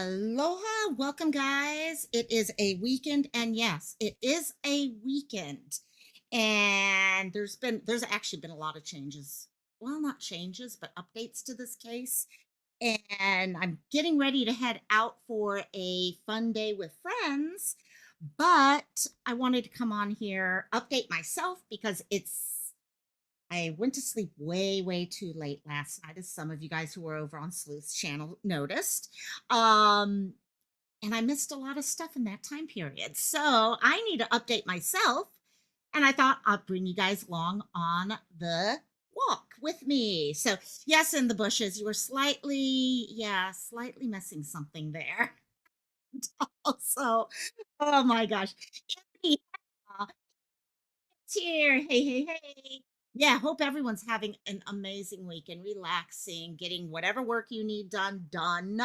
Aloha, welcome guys. It is a weekend, and yes, it is a weekend. And there's actually been a lot of changes. Well, not changes, but updates to this case. And I'm getting ready to head out for a fun day with friends. But I wanted to come on here, update myself because I went to sleep way, way too late last night, as some of you guys who were over on Sleuth's channel noticed. Um, and I missed a lot of stuff in that time period. So I need to update myself. And I thought I'd bring you guys along on the walk with me. So, yes, in the bushes, you were slightly missing something there. Also, oh my gosh. Anyhow, it's here. Hey, hey, hey. Yeah, hope everyone's having an amazing weekend, relaxing, getting whatever work you need done.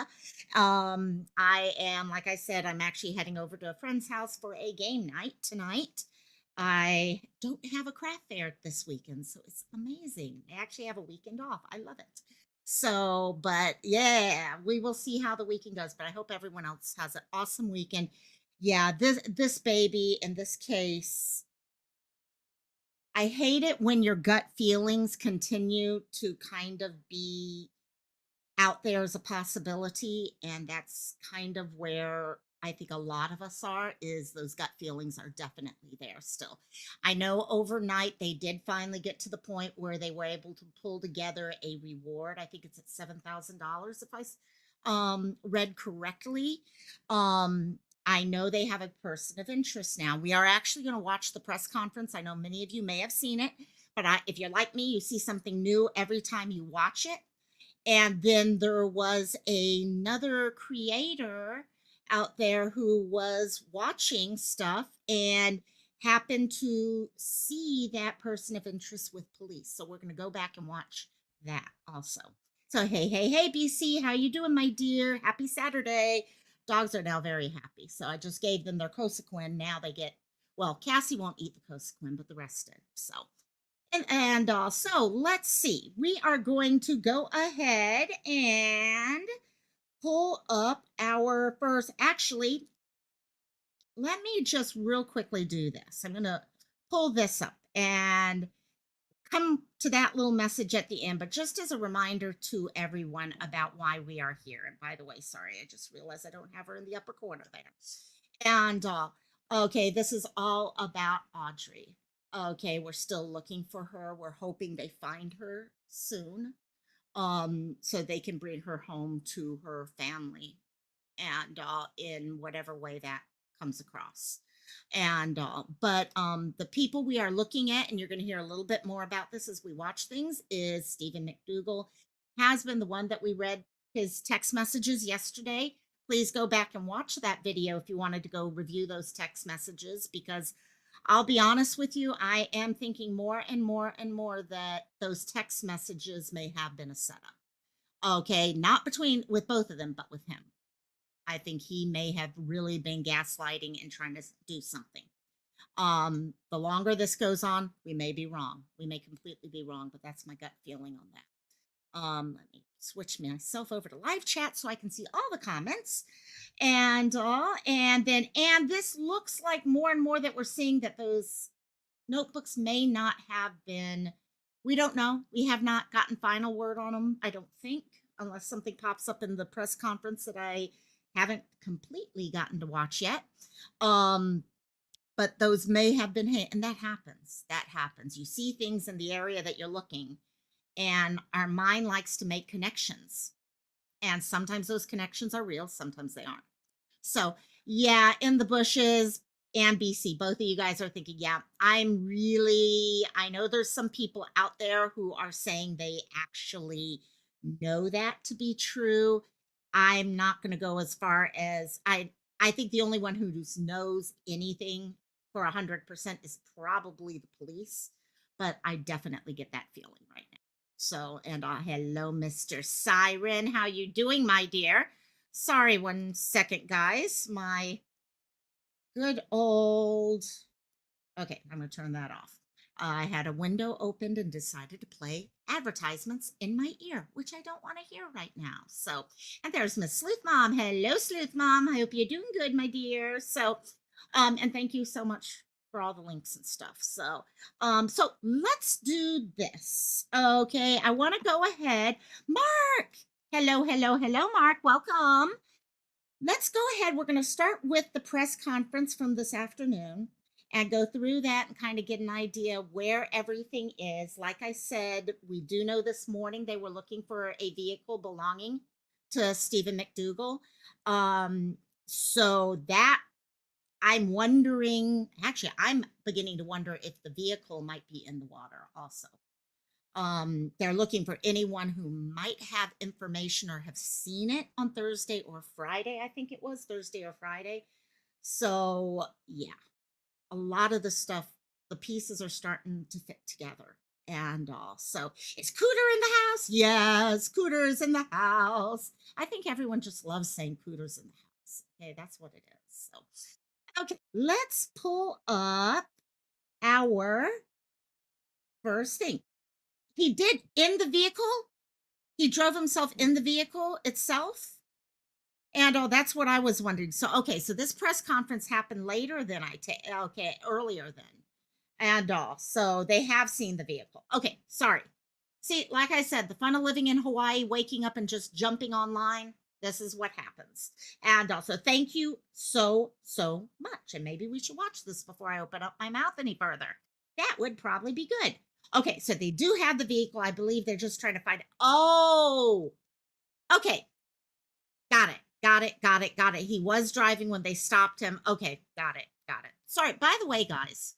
I am, like I said, I'm actually heading over to a friend's house for a game night tonight. I don't have a craft fair this weekend, so it's amazing. I actually have a weekend off. I love it. So, but yeah, we will see how the weekend goes. But I hope everyone else has an awesome weekend. Yeah, this baby in this case, I hate it when your gut feelings continue to kind of be out there as a possibility. And that's kind of where I think a lot of us are, is those gut feelings are definitely there still. I know overnight they did finally get to the point where they were able to pull together a reward. I think it's at $7,000 if read correctly. Um, I know they have a person of interest now. We are actually going to watch the press conference. I know many of you may have seen it, but if you're like me, you see something new every time you watch it. And then there was another creator out there who was watching stuff and happened to see that person of interest with police. So we're going to go back and watch that also. So hey, hey, hey, BC, how you doing, my dear? Happy Saturday. Dogs are now very happy. So I just gave them their Cosequin. Now they get, well, Cassie won't eat the Cosequin, but the rest did. So so let's see. We are going to go ahead and pull up our first. Actually, let me just real quickly do this. I'm going to pull this up and come to that little message at the end, but just as a reminder to everyone about why we are here. And by the way, sorry, I just realized I don't have her in the upper corner there. And okay, this is all about Audrii. Okay, we're still looking for her. We're hoping they find her soon, so they can bring her home to her family, and in whatever way that comes across. And but the people we are looking at, and you're going to hear a little bit more about this as we watch things, is Stephen McDougal. Has been the one that we read his text messages yesterday. Please go back and watch that video if you wanted to go review those text messages, because I'll be honest with you, I am thinking more and more and more that those text messages may have been a setup. Okay, not between with both of them, but with him. I think he may have really been gaslighting and trying to do something. The longer this goes on, we may be wrong. We may completely be wrong, but that's my gut feeling on that. Let me switch myself over to live chat so I can see all the comments. And this looks like more and more that we're seeing that those notebooks may not have been, we don't know. We have not gotten final word on them, I don't think, unless something pops up in the press conference that I haven't completely gotten to watch yet. But those may have been, and that happens. That happens. You see things in the area that you're looking, and our mind likes to make connections. And sometimes those connections are real, sometimes they aren't. So, yeah, in the bushes and BC, both of you guys are thinking, yeah, I know there's some people out there who are saying they actually know that to be true. I'm not going to go as far as I think the only one who knows anything for 100% is probably the police, but I definitely get that feeling right now. So, and hello, Mr. Siren. How you doing, my dear? Sorry, one second, guys. My good old. Okay, I'm going to turn that off. I had a window opened and decided to play advertisements in my ear, which I don't want to hear right now. So, and there's Miss Sleuth Mom. Hello, Sleuth Mom. I hope you're doing good, my dear. So, and thank you so much for all the links and stuff. So let's do this. Okay, I want to go ahead. Mark. Hello, hello, hello, Mark. Welcome. Let's go ahead. We're going to start with the press conference from this afternoon and go through that and kind of get an idea where everything is. Like I said, we do know this morning they were looking for a vehicle belonging to Stephen McDougal. So that I'm wondering, actually, I'm beginning to wonder if the vehicle might be in the water also. They're looking for anyone who might have information or have seen it on Thursday or Friday. I think it was Thursday or Friday. So yeah, a lot of the stuff, the pieces are starting to fit together. And so is Cooter in the house? Yes, Cooter is in the house. I think everyone just loves saying Cooter's in the house. Okay, that's what it is. So okay, let's pull up our first thing. He did in the vehicle. He drove himself in the vehicle itself. And oh, that's what I was wondering. So okay, so this press conference happened later than earlier than. And so they have seen the vehicle. Okay, sorry. See, like I said, the fun of living in Hawaii, waking up and just jumping online, this is what happens. And also, thank you so much. And maybe we should watch this before I open up my mouth any further. That would probably be good. Okay, so they do have the vehicle. I believe they're just trying to find it. Oh, okay. Got it. Got it. He was driving when they stopped him. Okay, got it. Sorry. By the way, guys,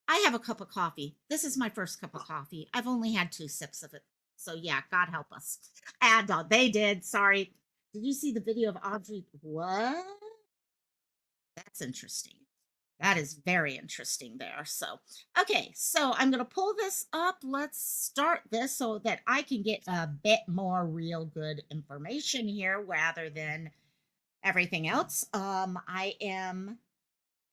I have a cup of coffee. This is my first cup of coffee. I've only had 2 sips of it. So yeah, God help us. And they did. Sorry. Did you see the video of Audrey? What? That's interesting. That is very interesting there. So, okay, so I'm going to pull this up. Let's start this so that I can get a bit more real good information here rather than everything else. I am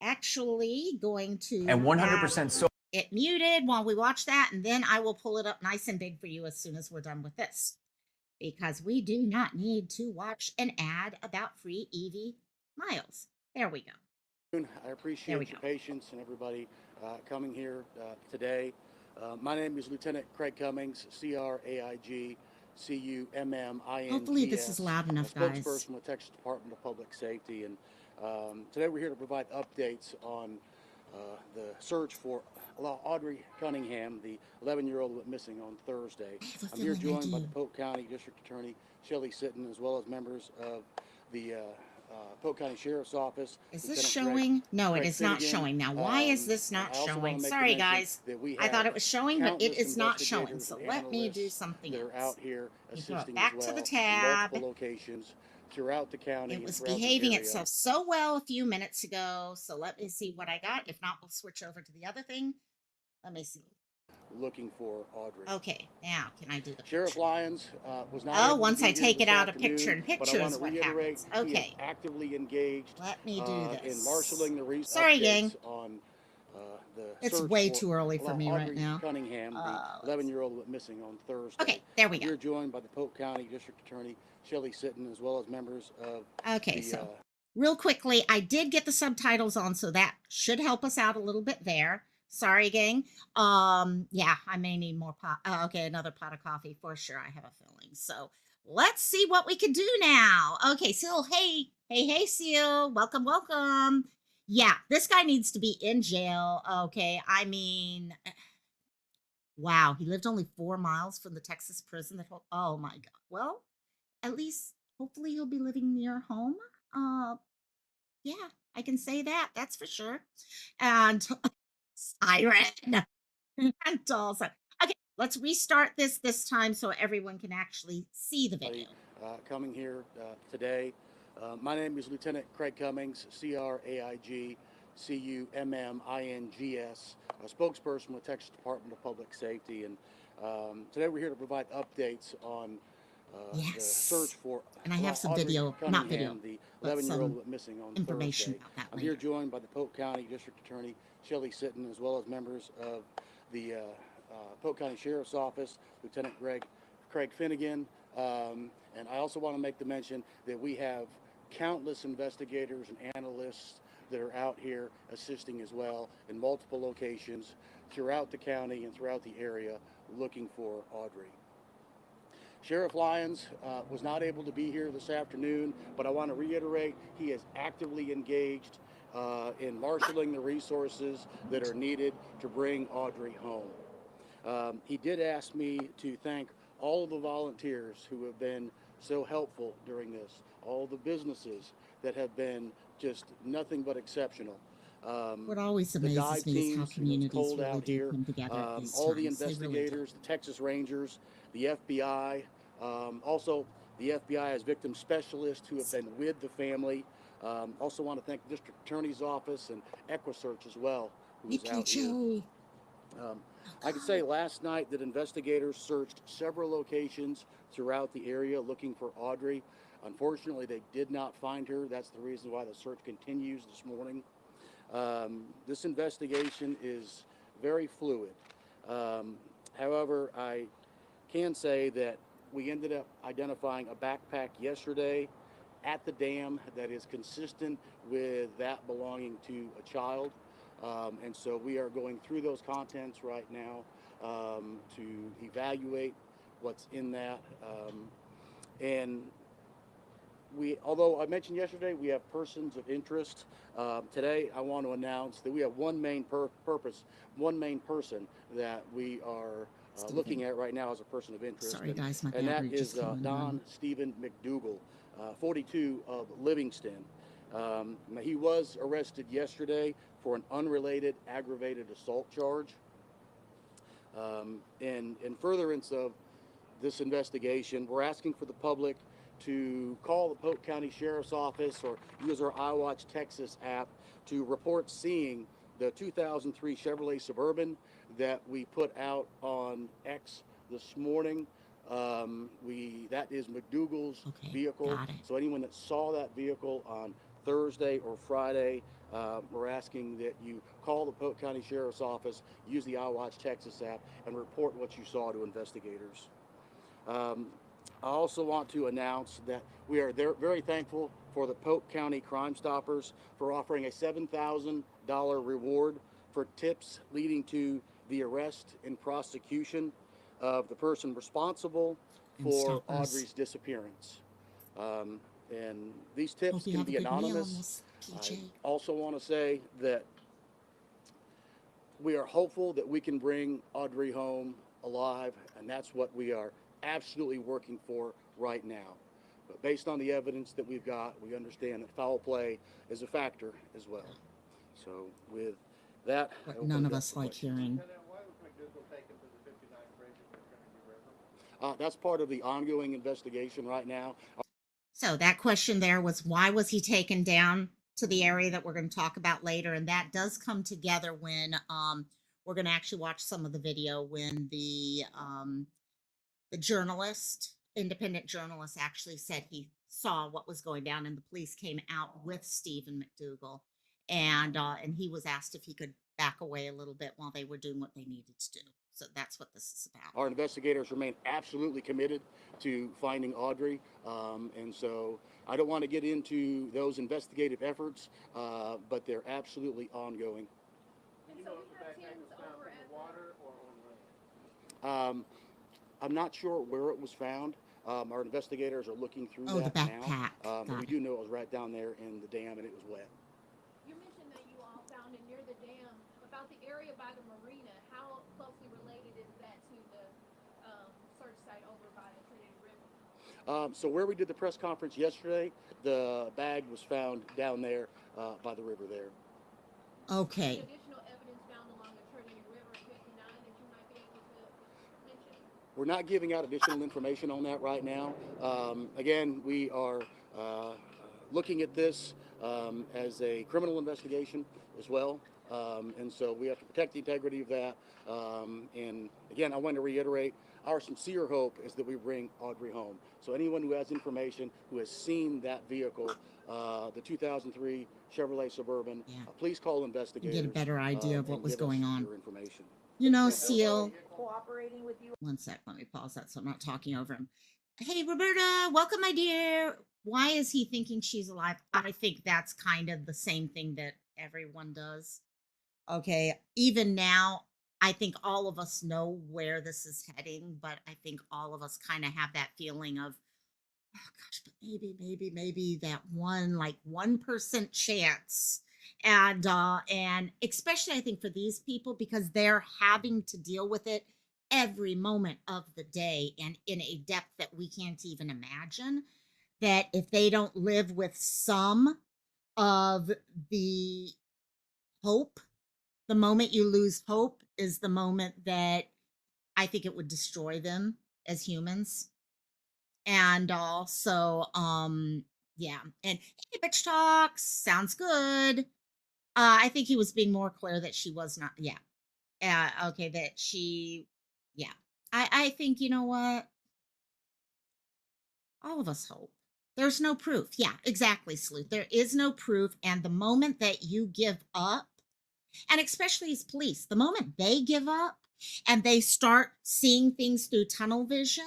actually going to and 100% so it muted while we watch that, and then I will pull it up nice and big for you as soon as we're done with this, because we do not need to watch an ad about free EV miles. There we go. I appreciate your patience and everybody coming here today. My name is Lieutenant Craig Cummings, CRAIG CUMMINGS. Hopefully this is loud enough, guys. Spokesperson with Texas Department of Public Safety, and today we're here to provide updates on the search for Audrii Cunningham, the 11-year-old who went missing on Thursday. I'm here joined by the Polk County District Attorney Shelley Sitton, as well as members of the Polk County Sheriff's Office. Is this showing? No, it is not showing. Now, why is this not showing? Sorry, guys. I thought it was showing, but it is not showing. So let me do something else. They're out here assisting back to the tab. multiple locations throughout the county. It was behaving itself so well a few minutes ago. So let me see what I got. If not, we'll switch over to the other thing. Let me see. Looking for Audrey. Okay, now can I do the Sheriff picture? Lyons was not. Oh, once I take it out of picture in picture is what happens. Okay. Actively engaged. Let me do this. In marshaling the research. Sorry, gang. On the it's way too early for me right now. Cunningham, the 11-year-old went missing on Thursday. Okay, there we go. You're joined by the Polk County District Attorney Shelley Sitton, as well as members of. Okay, so real quickly, I did get the subtitles on, so that should help us out a little bit there. Sorry, gang. Yeah, I may need more pot. Okay, another pot of coffee for sure. I have a feeling. So let's see what we can do now. Okay, Seal. Hey, Seal. Welcome. Yeah, this guy needs to be in jail. Okay, I mean, wow, he lived only 4 miles from the Texas prison. Oh my God. Well, at least hopefully he'll be living near home. Yeah, I can say that. That's for sure. And siren. And also, okay, let's restart this time so everyone can actually see the video. Coming here today. My name is Lieutenant Craig Cummings, CRAIG CUMMINGS, a spokesperson with Texas Department of Public Safety, and today we're here to provide updates on the search for. And I have some video, not video, the 11-year-old went missing on information Thursday. about that. I'm here joined by the Polk County District Attorney Shelley Sitton, as well as members of the Polk County Sheriff's Office, Lieutenant Craig Finnegan. And I also want to make the mention that we have countless investigators and analysts that are out here assisting as well in multiple locations throughout the county and throughout the area looking for Audrii. Sheriff Lyons was not able to be here this afternoon, but I want to reiterate he is actively engaged in marshaling the resources that are needed to bring Audrii home. He did ask me to thank all of the volunteers who have been so helpful during this, all the businesses that have been just nothing but exceptional. What always The amazes dive me is how teams, you know, it's communities cold really out do here. come together at these All the times. They really do. investigators, the Texas Rangers, the FBI, also the FBI as victim specialists who have been with the family. Also want to thank the District Attorney's Office and EquiSearch as well, who is Nikki out here. J. Um, I can say last night that investigators searched several locations throughout the area looking for Audrii. Unfortunately, they did not find her. That's the reason why the search continues this morning. This investigation is very fluid. However, I can say that we ended up identifying a backpack yesterday at the dam that is consistent with that belonging to a child. And so we are going through those contents right now to evaluate what's in that. And although I mentioned yesterday, we have persons of interest. Today, I want to announce that we have one main one main person that we are looking at right now as a person of interest. Sorry, guys, my and that battery is just came Don Stephen McDougal, 42 of Livingston. He was arrested yesterday for an unrelated aggravated assault charge. In furtherance of this investigation, we're asking for the public to call the Polk County Sheriff's Office or use our iWatch Texas app to report seeing the 2003 Chevrolet Suburban that we put out on X this morning. That is McDougal's vehicle. So anyone that saw that vehicle on Thursday or Friday, we're asking that you call the Polk County Sheriff's Office, use the iWatch Texas app, and report what you saw to investigators. I also want to announce that we are very thankful for the Polk County Crime Stoppers for offering a $7,000 reward for tips leading to the arrest and prosecution of the person responsible for Audrii's disappearance. And these tips can be anonymous. I also want to say that we are hopeful that we can bring Audrii home alive, and that's what we are absolutely working for right now. But based on the evidence that we've got, we understand that foul play is a factor as well. So with that, what none of us like hearing. That's part of the ongoing investigation right now. So that question there was, why was he taken down to the area that we're going to talk about later? And that does come together when we're going to actually watch some of the video when the journalist, independent journalist, actually said he saw what was going down, and the police came out with Stephen McDougal, and he was asked if he could back away a little bit while they were doing what they needed to do. So that's what this is about. Our investigators remain absolutely committed to finding Audrii, and so I don't want to get into those investigative efforts, but they're absolutely ongoing. And so we have Tim's over at the water or on land? I'm not sure where it was found. Our investigators are looking through the that backpack. now. But we do know it was right down there in the dam, and it was wet. You mentioned that you all found it near the dam. About the area by the marina, how closely related is that to the search site over by the Trinity River? So where we did the press conference yesterday, the bag was found down there by the river there. Okay. Additional evidence found along the Trinity River 59 that you might be able to mention? We're not giving out additional information on that right now. Again, we are looking at this as a criminal investigation as well. And so we have to protect the integrity of that. And again, I want to reiterate, our sincere hope is that we bring Audrii home. So anyone who has information, who has seen that vehicle, the 2003 Chevrolet Suburban, please call investigators. Get a better idea of what was going on. Your information. Seal. One sec, let me pause that so I'm not talking over him. Hey, Roberta, welcome, my dear. Why is he thinking she's alive? I think that's kind of the same thing that everyone does. Okay. Even now, I think all of us know where this is heading, but I think all of us kind of have that feeling of, oh gosh, but maybe that one, like 1% chance. And especially I think for these people, because they're having to deal with it every moment of the day and in a depth that we can't even imagine, that if they don't live with some of the hope, the moment you lose hope is the moment that I think it would destroy them as humans. And also, yeah. And hey, bitch talks sounds good. I think he was being more clear that she was not. Yeah. Okay. That she. Yeah. I think you know what. All of us hope. There's no proof. Yeah. Exactly, Sleuth. There is no proof, and the moment that you give up, and especially as police, the moment they give up and they start seeing things through tunnel vision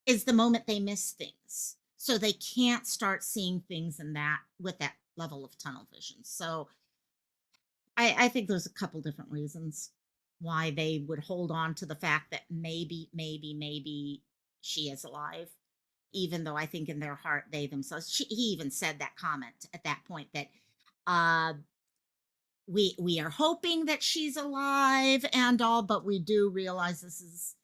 is the moment they miss things. So they can't start seeing things in that with that level of tunnel vision. So I think there's a couple different reasons why they would hold on to the fact that maybe she is alive, even though I think in their heart they themselves. He even said that comment at that point that uh we are hoping that she's alive and all, but we do realize this is,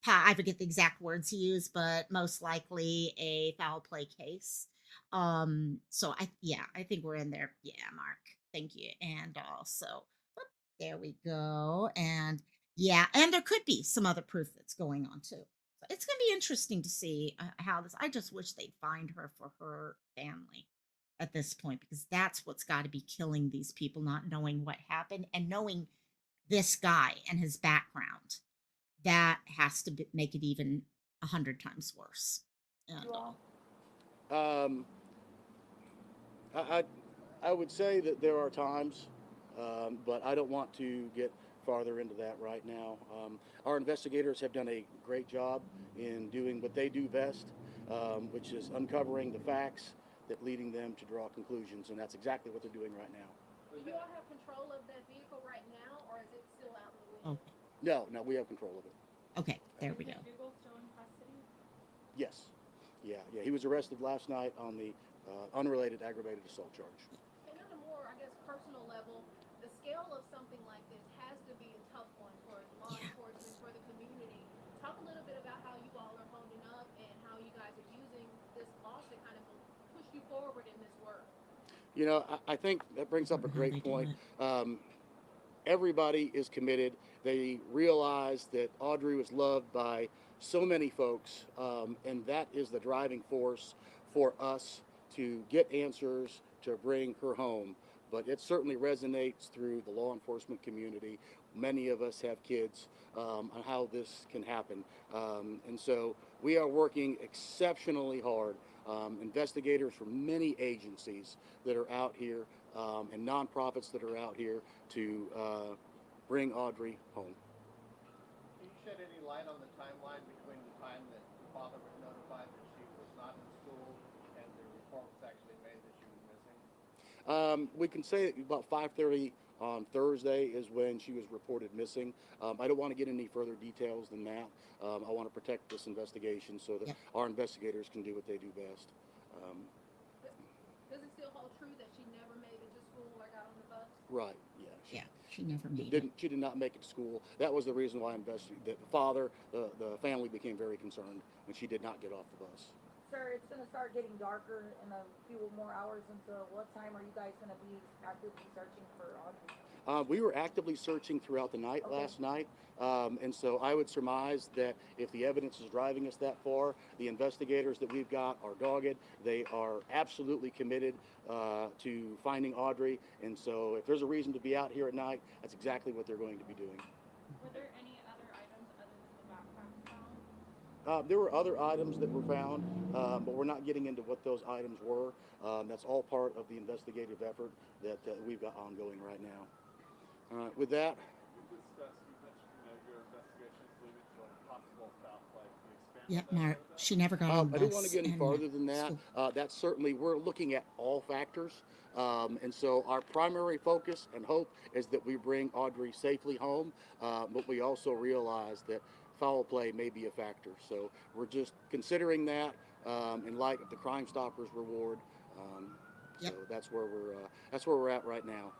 I forget the exact words he used, but most likely a foul play case. So I think we're in there. Yeah, Mark, thank you. And also, whoop, there we go. And yeah, and there could be some other proof that's going on too. So it's gonna be interesting to see how this. I just wish they'd find her for her family at this point, because that's what's got to be killing these people, not knowing what happened and knowing this guy and his background. That has to make it even 100 times worse. And Um, I, I would say that there are times, but I don't want to get farther into that right now. Our investigators have done a great job in doing what they do best, which is uncovering the facts that leading them to draw conclusions, and that's exactly what they're doing right now. Do you all have control of that vehicle right now, or is it still out in the wind? okay, No, no, we have control of it. okay, there we Is go. Dougal still in custody? Yes. Yeah, yeah. He was arrested last night on the unrelated aggravated assault charge. And on a more, I guess, personal level, the scale of something like this has to be a tough one for law Yeah. enforcement, for the community. Talk a little bit about how you all are holding up and how you guys are using this loss to kind of push you forward in this work. You know, I think that brings up a How they great do point. it. Um, Everybody is committed. They realize that Audrey was loved by so many folks, and that is the driving force for us to get answers to bring her home. But it certainly resonates through the law enforcement community. Many of us have kids on how this can happen. And so we are working exceptionally hard. Investigators from many agencies that are out here and nonprofits that are out here to bring Audrey home. Can you shed any light on the timeline between the time that the father was notified that she was not in school and the report was actually made that she was missing? We can say about 5:30 on Thursday is when she was reported missing. I don't want to get any further details than that. I want to protect this investigation so that Yep. our investigators can do what they do best. Um, Does it still hold true that she never made it to school or got on the bus? right? Yeah. Yeah. She never made it. Didn't She did not make it to school. That was the reason why the father, the family became very concerned when she did not get off the bus. Sir, it's gonna start getting darker in a few more hours. Until what time are you guys gonna be actively searching for Audrey? We were actively searching throughout the night Okay. last night, and so I would surmise that if the evidence is driving us that far, the investigators that we've got are dogged. They are absolutely committed to finding Audrey, and so if there's a reason to be out here at night, that's exactly what they're going to be doing. Were there any other items other than the backpack found? There were other items that were found, but we're not getting into what those items were. That's all part of the investigative effort that we've got ongoing right now. All right, with that, You mentioned Yep, no, she never got on the I don't want to bus get any and went farther than to that. school. That's certainly, we're looking at all factors. And so our primary focus and hope is that we bring Audrey safely home, but we also realize that foul play may be a factor. So we're just considering that in light of the Crime Stoppers reward. Um, so Yep, that's where we're at right now.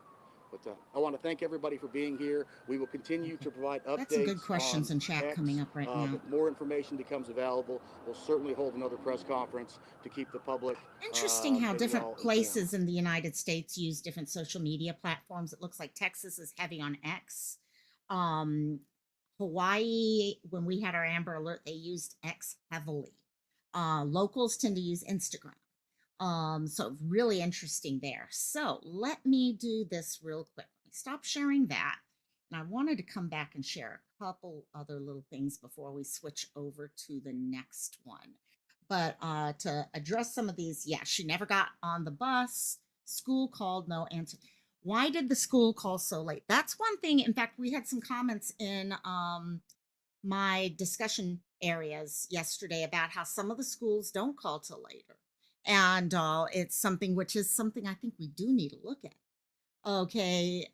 But I want to thank everybody for being here. We will continue okay. to provide Got some good updates on questions in chat coming X. up right now. If more information becomes available, we'll certainly hold another press conference to keep the public Interesting how and different y'all informed. places in the United States use different social media platforms. It looks like Texas is heavy on X. Um, Hawaii, when we had our Amber Alert, they used X heavily. Locals tend to use Instagram. So really interesting there. So let me do this real quick. Stop sharing that. And I wanted to come back and share a couple other little things before we switch over to the next one. But to address some of these, yeah, she never got on the bus. School called, no answer. Why did the school call so late? That's one thing. In fact, we had some comments in my discussion areas yesterday about how some of the schools don't call till later. And it's something which is something I think we do need to look at. Okay,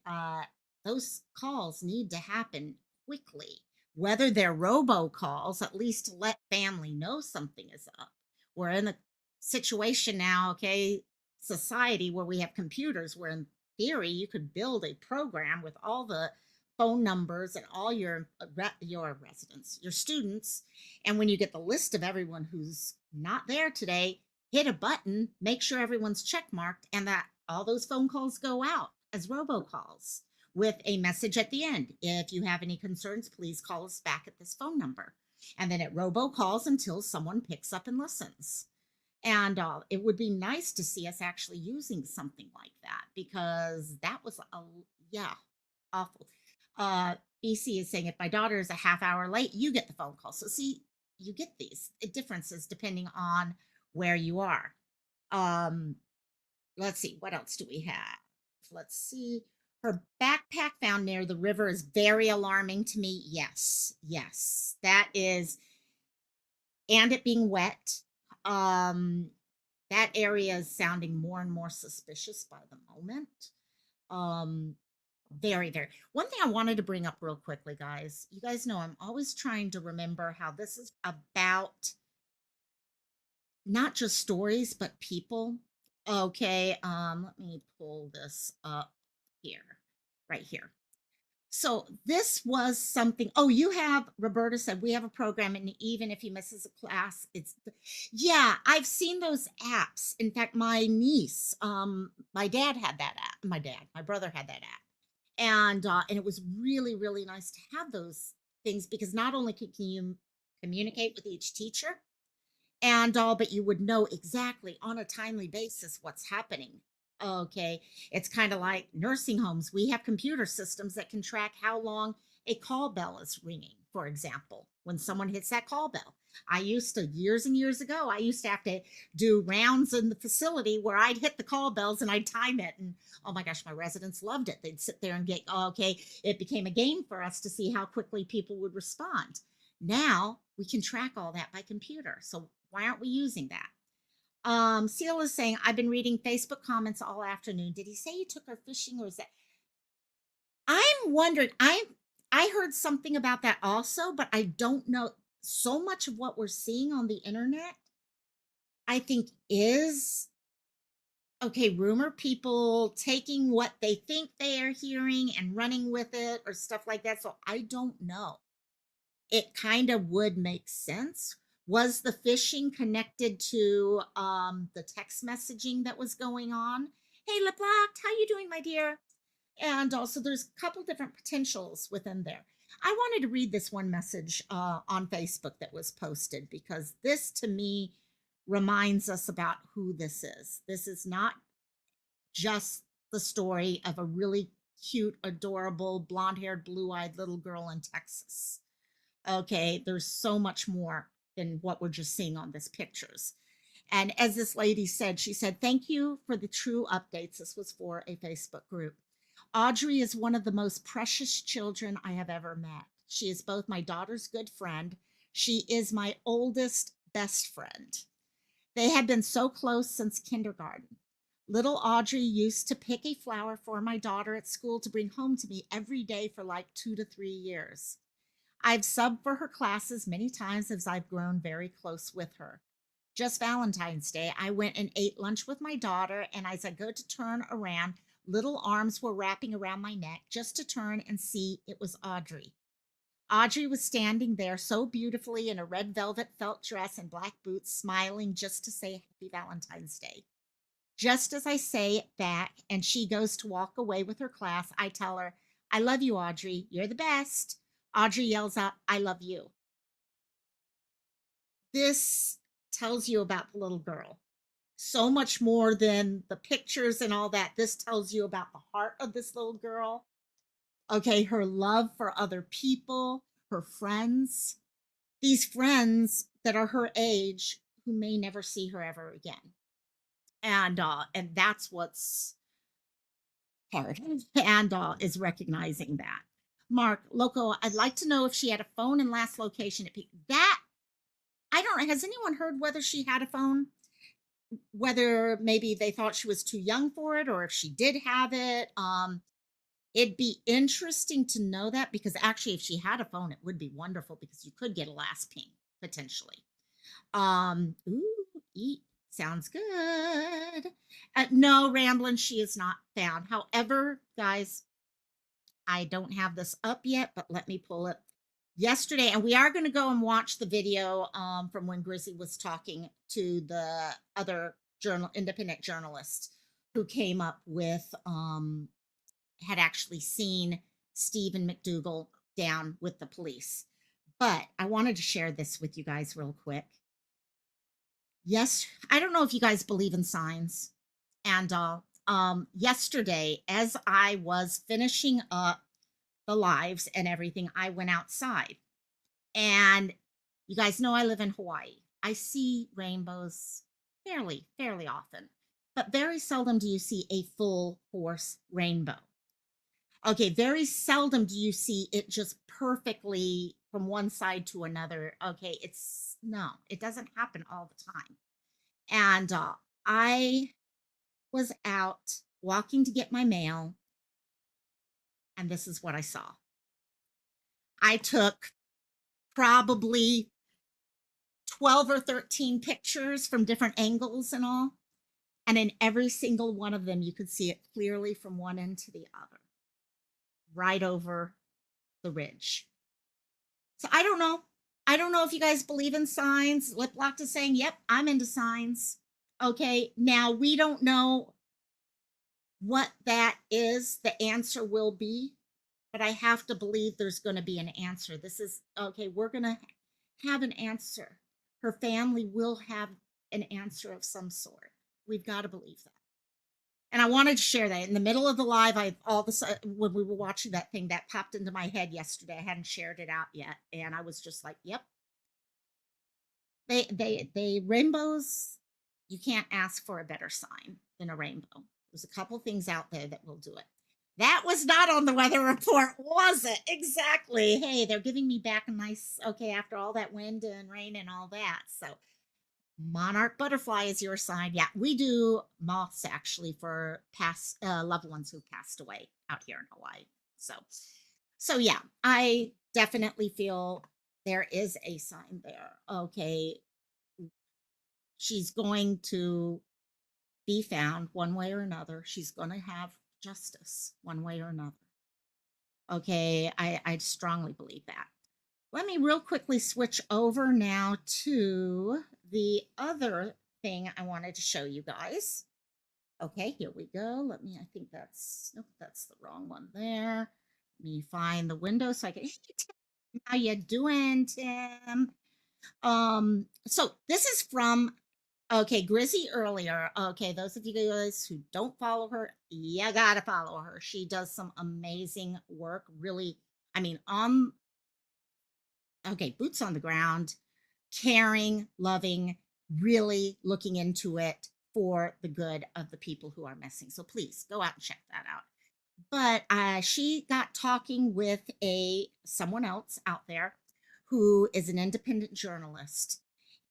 those calls need to happen quickly, whether they're robocalls, at least to let family know something is up. We're in a situation now, okay, society where we have computers where in theory you could build a program with all the phone numbers and all your residents, your students, and when you get the list of everyone who's not there today, hit a button, make sure everyone's check marked, and that all those phone calls go out as robocalls with a message at the end. If you have any concerns, please call us back at this phone number. And then it robocalls until someone picks up and listens. And it would be nice to see us actually using something like that because that was yeah, awful. BC is saying if my daughter is a half hour late, you get the phone call. So see, you get these differences depending on where you are. Um, let's see, what else do we have? Let's see. Her backpack found near the river is very alarming to me. Yes, yes, that is, and it being wet. Um, that area is sounding more and more suspicious by the moment. Um, very, very. One thing I wanted to bring up real quickly, guys. You guys know I'm always trying to remember how this is about not just stories, but people. Okay, let me pull this up here, right here. So this was something. Oh, you have Roberta said we have a program, and even if he misses a class, it's yeah. I've seen those apps. In fact, my niece, my dad had that app. My brother had that app, and it was really really nice to have those things because not only can you communicate with each teacher, and all, but you would know exactly on a timely basis what's happening. Okay, it's kind of like nursing homes. We have computer systems that can track how long a call bell is ringing, for example, when someone hits that call bell. I used to, years and years ago, I used to have to do rounds in the facility where I'd hit the call bells and I'd time it. And oh my gosh, my residents loved it. They'd sit there and get, oh, okay, it became a game for us to see how quickly people would respond. Now we can track all that by computer. So why aren't we using that? Seal is saying, I've been reading Facebook comments all afternoon. Did he say he took her fishing or is that? I'm wondering, I heard something about that also, but I don't know. So much of what we're seeing on the internet, I think is okay, rumor, people taking what they think they are hearing and running with it or stuff like that. So I don't know. It kind of would make sense. Was the phishing connected to the text messaging that was going on? Hey, LeBlanc, how you doing, my dear? And also, there's a couple different potentials within there. I wanted to read this one message on Facebook that was posted because this, to me, reminds us about who this is. This is not just the story of a really cute, adorable, blonde haired, blue eyed little girl in Texas. Okay, there's so much more than what we're just seeing on this pictures. And as this lady said, she said, thank you for the true updates. This was for a Facebook group. Audrey is one of the most precious children I have ever met. She is both my daughter's good friend, She is my oldest best friend. They had been so close since kindergarten. Little Audrey used to pick a flower for my daughter at school to bring home to me every day for like 2 to 3 years. I've subbed for her classes many times as I've grown very close with her. Just Valentine's Day, I went and ate lunch with my daughter, and as I go to turn around, little arms were wrapping around my neck just to turn and see it was Audrey. Audrey was standing there so beautifully in a red velvet felt dress and black boots, smiling just to say Happy Valentine's Day. Just as I say it back and she goes to walk away with her class, I tell her, I love you, Audrey. You're the best. Audrey yells out, I love you. This tells you about the little girl. So much more than the pictures and all that. This tells you about the heart of this little girl. Okay, her love for other people, her friends, these friends that are her age who may never see her ever again. And that's what's hard and is recognizing that. Mark Loco, I'd like to know if she had a phone and last location at peak. That I don't know. Has anyone heard whether she had a phone? Whether maybe they thought she was too young for it, or if she did have it. It'd be interesting to know that, because actually, if she had a phone, it would be wonderful because you could get a last ping potentially. Ooh, eat sounds good. No, Ramblin', she is not found. However, guys, I don't have this up yet, but let me pull it. Yesterday, and we are going to go and watch the video from when Grizzy was talking to the other independent journalist who came up with had actually seen Stephen McDougal down with the police. But I wanted to share this with you guys real quick. Yes, I don't know if you guys believe in signs. And yesterday, as I was finishing up the lives and everything, I went outside. And you guys know I live in Hawaii. I see rainbows fairly often, but very seldom do you see a full force rainbow. Okay, very seldom do you see it just perfectly from one side to another. Okay, it doesn't happen all the time. And I was out walking to get my mail, and this is what I saw. I took probably 12 or 13 pictures from different angles and all. And in every single one of them, you could see it clearly from one end to the other, right over the ridge. So I don't know. I don't know if you guys believe in signs. Liplock is saying, yep, I'm into signs. Okay, now we don't know what that is, the answer will be, but I have to believe there's going to be an answer. This is okay, we're going to have an answer. Her family will have an answer of some sort. We've got to believe that. And I wanted to share that in the middle of the live. I all of a sudden, when we were watching that thing, that popped into my head yesterday. I hadn't shared it out yet, and I was just like, "Yep, they rainbows. You can't ask for a better sign than a rainbow. There's a couple things out there that will do it." That was not on the weather report, was it? Exactly. Hey, they're giving me back a nice, okay, after all that wind and rain and all that. So, monarch butterfly is your sign. Yeah, we do moths actually for past loved ones who passed away out here in Hawaii. So yeah, I definitely feel there is a sign there. Okay, she's going to be found one way or another. She's going to have justice one way or another. Okay, I strongly believe that. Let me real quickly switch over now to the other thing I wanted to show you guys. Okay, here we go. I think nope, that's the wrong one there. Let me find the window so I can, hey, Tim, how you doing, Tim? So this is from, okay, Grizzy earlier. Okay, those of you guys who don't follow her, you gotta follow her. She does some amazing work, really. I mean, okay, boots on the ground, caring, loving, really looking into it for the good of the people who are missing. So please go out and check that out. But she got talking with someone else out there who is an independent journalist.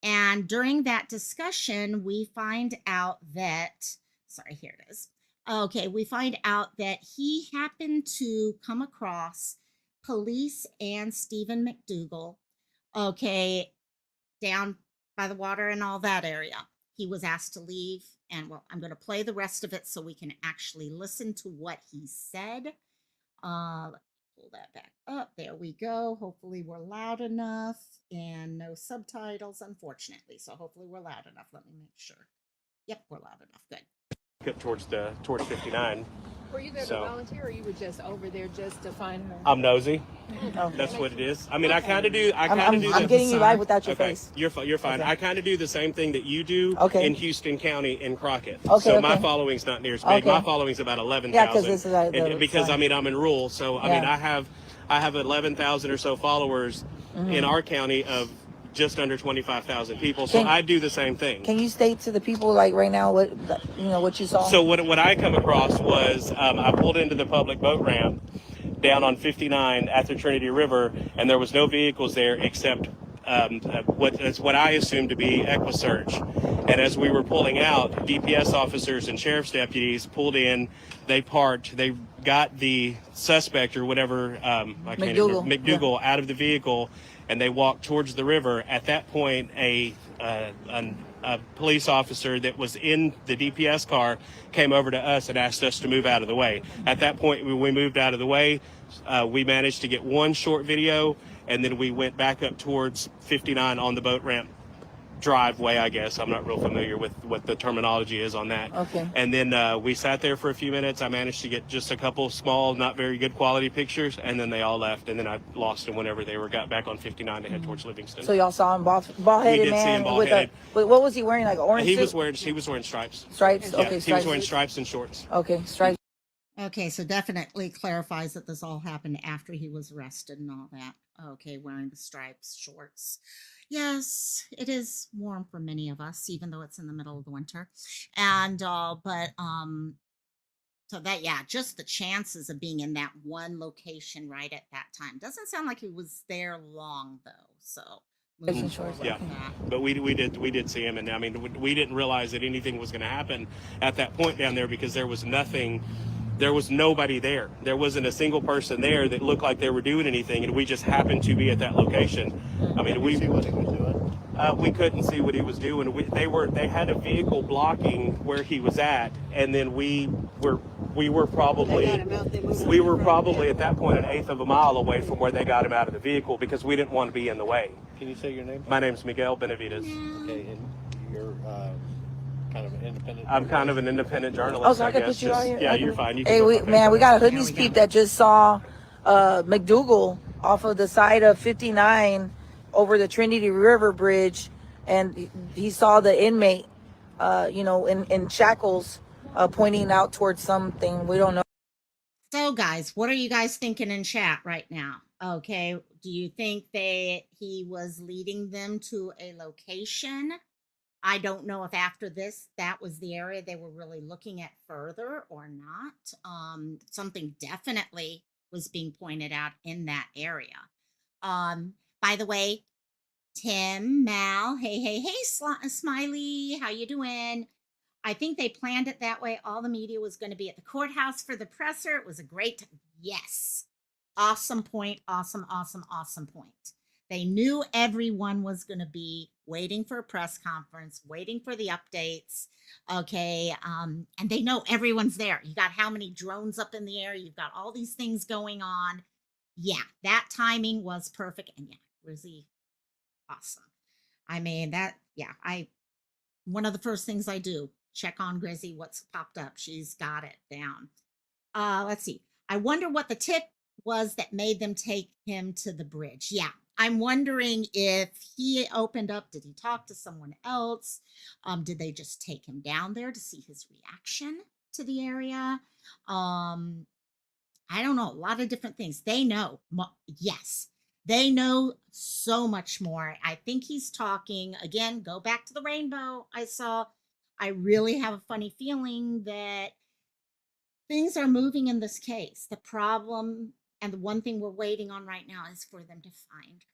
And during that discussion, we find out that, sorry, here it is. Okay, we find out that he happened to come across police and Stephen McDougal, okay, down by the water and all that area. He was asked to leave. And well, I'm going to play the rest of it so we can actually listen to what he said. Let me pull that back up. There we go. Hopefully, we're loud enough and no subtitles, unfortunately. So, hopefully, we're loud enough. Let me make sure. Yep, we're loud enough. Good. Up towards 59. Were you there to So volunteer, or you were just over there just to find her? I'm nosy. Oh. That's what it is. I mean, I kind of do. I kind I'm of do. getting you Sorry. live without your Okay, face. you're fine. Okay. I kind of do the same thing that you do Okay. in Houston County in Crockett. Okay, so my okay. following's not near as big. Okay. My following's about 11,000. Yeah, 'cause this is, because sorry. I mean I'm in rural, so I mean Yeah. I have 11,000 or so followers Mm-hmm. in our county of just under 25,000 people. So I do the same thing. Can you state to the people like right now what what you saw? So what I come across was I pulled into the public boat ramp down on 59 at the Trinity River, and there was no vehicles there except what I assumed to be EquiSearch. And as we were pulling out, DPS officers and sheriff's deputies pulled in. They parked. They got the suspect or whatever I can't remember, McDougal out of the vehicle, and they walked towards the river. At that point, a police officer that was in the DPS car came over to us and asked us to move out of the way. At that point, when we moved out of the way, we managed to get one short video, and then we went back up towards 59 on the boat ramp driveway, I guess. I'm not real familiar with what the terminology is on that. Okay. And then we sat there for a few minutes. I managed to get just a couple small, not very good quality pictures, and then they all left. And then I lost them whenever they got back on 59 to head towards Livingston. So y'all saw him bald-headed We did man see him with bald-headed. but what was he wearing? Like orange He suit? was wearing stripes. Stripes. Yeah, Okay, he was stripes. wearing stripes and shorts. Okay, stripes. Okay, so definitely clarifies that this all happened after he was arrested and all that. Okay, wearing the stripes, shorts. Yes, it is warm for many of us, even though it's in the middle of the winter. And so that, yeah, just the chances of being in that one location right at that time. Doesn't sound like he was there long though. So moving Shorts, forward Yeah, from that. but we did see him, and I mean we didn't realize that anything was going to happen at that point down there because there was nothing. There was nobody there. There wasn't a single person there that looked like they were doing anything, and we just happened to be at that location. I mean, See what he was doing. we couldn't see what he was doing. They had a vehicle blocking where he was at, and then we were probably at that point an eighth of a mile away from where they got him out of the vehicle because we didn't want to be in the way. Can you say your name? My name's Miguel Benavides. Okay, and you're kind of an independent. I'm kind of an independent journalist. Oh, so I can guess. put you on here? Yeah, Okay. you're fine. You can Hey, go we for got a There hoodies we peep go. that just saw McDougal off of the side of 59 over the Trinity River Bridge, and he saw the inmate, in shackles, pointing out towards something. We don't know. So, guys, what are you guys thinking in chat right now? Okay, do you think that he was leading them to a location? I don't know if after this, that was the area they were really looking at further or not. Something definitely was being pointed out in that area. By the way, Tim, Mal, hey, Smiley, how you doing? I think they planned it that way. All the media was going to be at the courthouse for the presser. It was a great, yes, awesome point. Awesome point. They knew everyone was going to be waiting for a press conference, waiting for the updates. Okay. And they know everyone's there. You got how many drones up in the air? You've got all these things going on. Yeah, that timing was perfect. And yeah, Rizzy, awesome. I mean, one of the first things I do, check on Grizzy, what's popped up. She's got it down. Let's see. I wonder what the tip was that made them take him to the bridge. Yeah, I'm wondering if he opened up. Did he talk to someone else? Did they just take him down there to see his reaction to the area? I don't know. A lot of different things. They know. Yes, they know so much more. I think he's talking again. Go back to the rainbow. I really have a funny feeling that things are moving in this case. The problem and the one thing we're waiting on right now is for them to find her.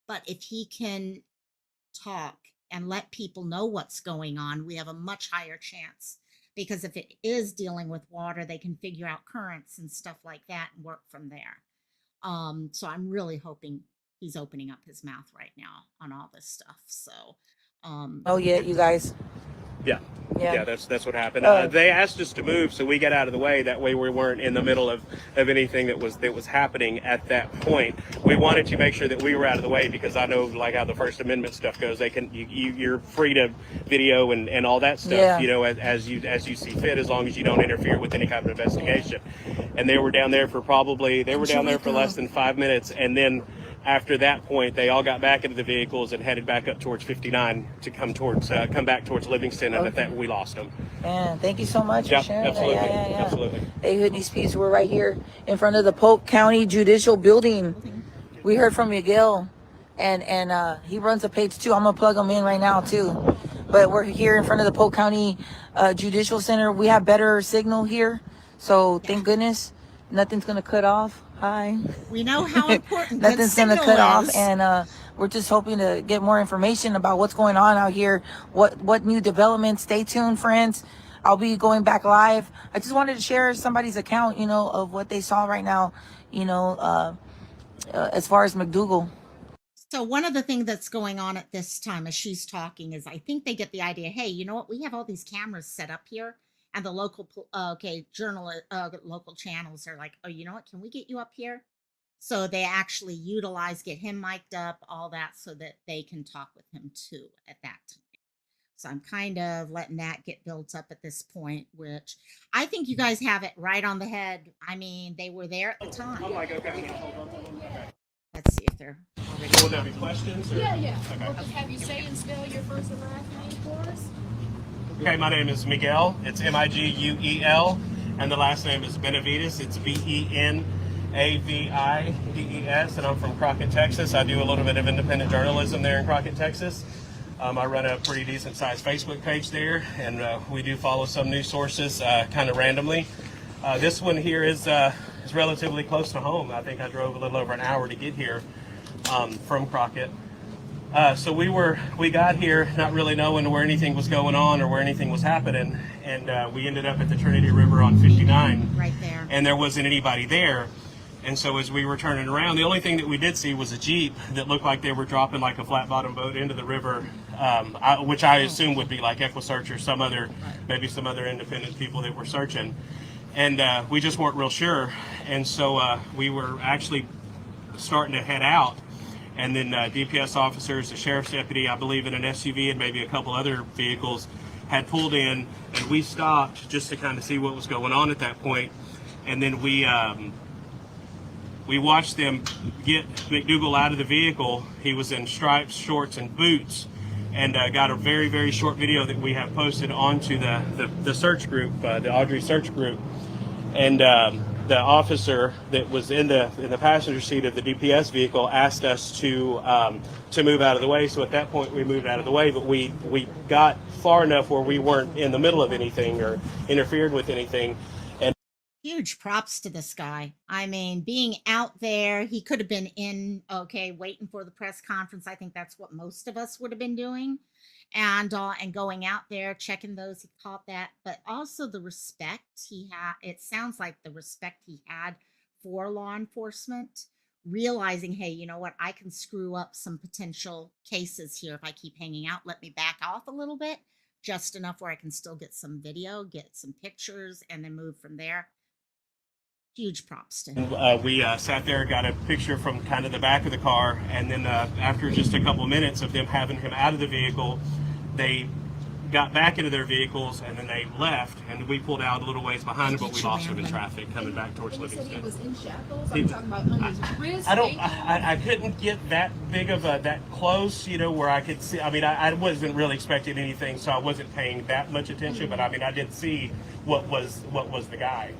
But if he can talk and let people know what's going on, we have a much higher chance. Because if it is dealing with water, they can figure out currents and stuff like that and work from there. So I'm really hoping he's opening up his mouth right now on all this stuff. So, Oh yeah, you guys. Yeah. Yeah. Yeah, that's what happened. Oh. They asked us to move, so we got out of the way. That way, we weren't in the middle of anything that was happening at that point. We wanted to make sure that we were out of the way because I know, like how the First Amendment stuff goes. They can you're free to video and all that stuff. Yeah. You know, as you see fit, as long as you don't interfere with any kind of investigation. And they were down there for less than 5 minutes, and then after that point, they all got back into the vehicles and headed back up towards 59 to come back towards Livingston, and at that we lost them. Man, thank you so much for sharing absolutely, that. Yeah. absolutely. Hey, Hoodie's Peace, we're right here in front of the Polk County Judicial Building. We heard from Miguel, and he runs a page too. I'm gonna plug him in right now too. But we're here in front of the Polk County Judicial Center. We have better signal here, so thank goodness nothing's gonna cut off. Hi. We know how important Nothing's gonna signal cut off, is. and we're just hoping to get more information about what's going on out here. What new developments? Stay tuned, friends. I'll be going back live. I just wanted to share somebody's account, of what they saw right now, as far as McDougal. So one of the things that's going on at this time as she's talking is I think they get the idea, hey, you know what? We have all these cameras set up here, and the local local channels are like, oh, you know what? Can we get you up here? So they actually get him mic'd up, all that, so that they can talk with him too at that time. So I'm kind of letting that get built up at this point, which I think you guys have it right on the head. I mean, they were there at the time. Oh my God. Let's see if they're already. Will there be questions? Or? Yeah. Okay. We'll just have you say and spell your first and last name for us. Okay, my name is Miguel. It's Miguel, and the last name is Benavides. It's Benavides, and I'm from Crockett, Texas. I do a little bit of independent journalism there in Crockett, Texas. I run a pretty decent sized Facebook page there, and we do follow some news sources kind of randomly. This one here is relatively close to home. I think I drove a little over an hour to get here from Crockett. So we got here not really knowing where anything was going on or where anything was happening, and we ended up at the Trinity River on 59. Right there. And there wasn't anybody there. And so as we were turning around, the only thing that we did see was a Jeep that looked like they were dropping like a flat bottom boat into the river, which I assume would be like EquiSearch or maybe some other independent people that were searching. And we just weren't real sure. And so we were actually starting to head out. And then DPS officers, the sheriff's deputy, I believe in an SUV and maybe a couple other vehicles had pulled in, and we stopped just to kind of see what was going on at that point. And then we watched them get McDougal out of the vehicle. He was in stripes, shorts, and boots, and got a very, very short video that we have posted onto the search group, the Audrii search group. And the officer that was in the passenger seat of the DPS vehicle asked us to move out of the way. So at that point, we moved out of the way, but we got far enough where we weren't in the middle of anything or interfered with anything. Huge props to this guy. I mean, being out there, he could have been waiting for the press conference. I think that's what most of us would have been doing. And going out there, checking those, he caught that. But also the respect he had. It sounds like the respect he had for law enforcement, realizing, hey, you know what? I can screw up some potential cases here if I keep hanging out. Let me back off a little bit, just enough where I can still get some video, get some pictures, and then move from there. Huge props to him. We sat there, got a picture from kind of the back of the car, and then after just a couple minutes of them having him out of the vehicle, they got back into their vehicles, and then they left, and we pulled out a little ways behind him, but we lost him in traffic coming back towards Livingston. He was in shackles. I'm talking about on his wrist. I couldn't get that big of that close, where I could see. I mean, I wasn't really expecting anything, so I wasn't paying that much attention. But I mean, I did see what was the guy.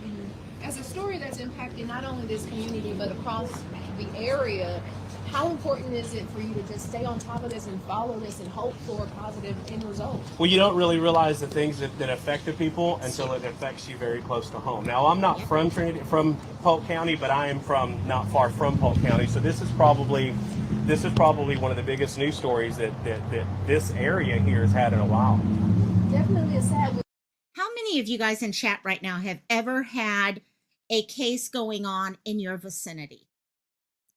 As a story that's impacting not only this community but across the area, how important is it for you to just stay on top of this and follow this and hope for a positive end result? Well, you don't really realize the things that affect the people until it affects you very close to home. Now, I'm not from Polk County, but I am from not far from Polk County, so this is probably this is probably one of the biggest news stories that this area here has had in a while. Definitely a sad. How many of you guys in chat right now have ever had a case going on in your vicinity?